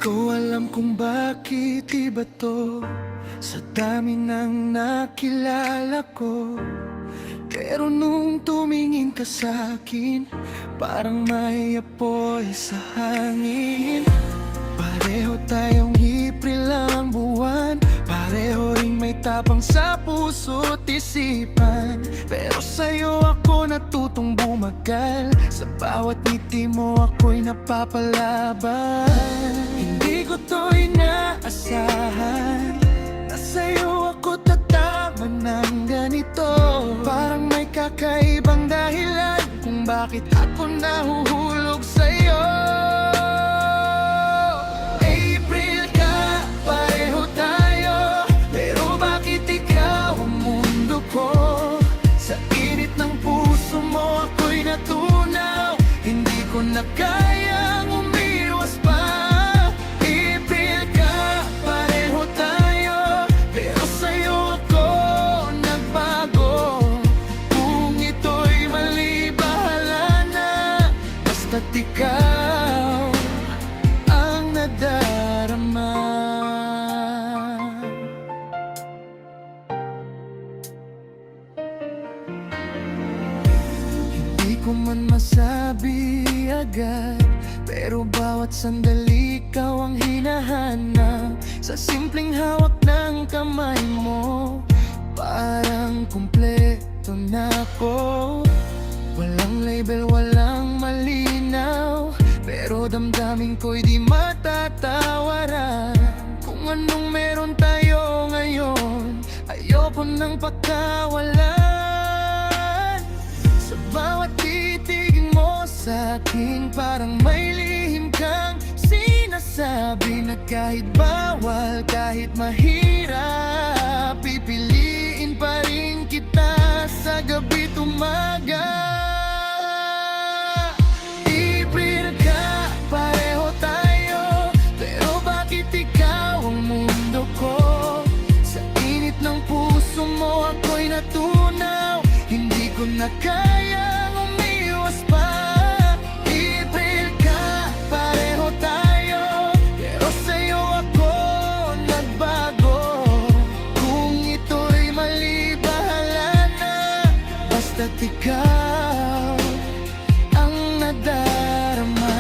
ko alam kung bakit iba to sa dami ng nakilala ko. Pero nung tumingin ka sa'kin, parang may apoy sa hangin. Pareho tayong April ang buwan, pareho ring may tapang sa puso't isipan. Pero sa'yo ako natutong bumagal, sa bawat ngiti mo ako'y napapalaban. Hindi ko to inaasahan na sa'yo ako tatama ng ganito. Parang may kakaibang dahilan kung bakit ako nahuhulog sa'yo. April ka, pareho tayo, pero bakit ikaw ang mundo ko? Sa init ng puso mo ako'y natunaw, hindi ko na kayang umiwas pa. April ka, pareho tayo, pero sa'yo ako nagbago. Kung ito'y mali, bahala na, basta't ikaw ang nadarama. Hindi ko man masabi agad, pero bawat sandali ikaw ang hinahanap. Sa simpleng hawak ng kamay mo, parang kumpleto na ako. Walang label, walang malinaw, pero damdamin ko'y di matatawaran. Kung anong meron tayo ngayon, ayoko nang pagkawalan. Sa bawat titig mo sa'kin, parang may lihim kang sinasabi na kahit bawal, kahit mahirap, pipiliin pa rin kita sa gabi't umaga. April ka, pareho tayo, pero bakit ikaw ang mundo ko? Sa init ng puso mo ako'y natunaw, hindi ko na kayang umiwas pa. April ka, pareho tayo, pero sa'yo ako nagbago. Kung ito'y mali, bahala na, basta't ikaw ang nadarama.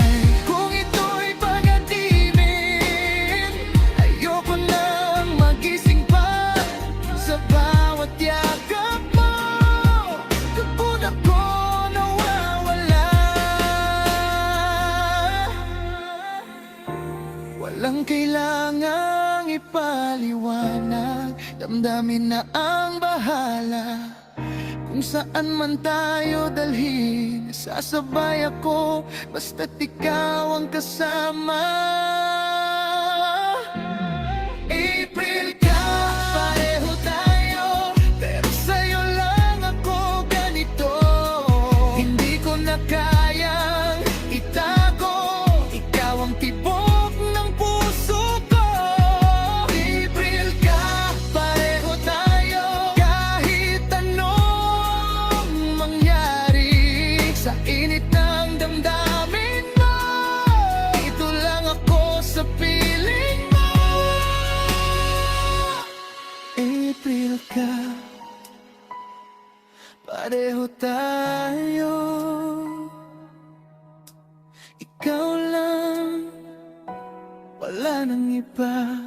Kung ito'y pag-adimin, ayoko nang magising pa. Sa bawat yakap mo, kapag ako nawawala. Walang kailangang ipaliwanag, damdamin na ang bahala. Kung saan man tayo dalhin, sasabay ako, basta't ikaw ang kasama. April ka, pareho tayo, pero sa'yo lang ako ganito. Hindi ko na kayang itago, ikaw ang tibok ng puso ko. April ka, pareho tayo, kahit anong mangyari. Sa init ng damdamin mo, ito lang ako sa piling mo. April ka, pareho tayo, ikaw lang, wala nang iba.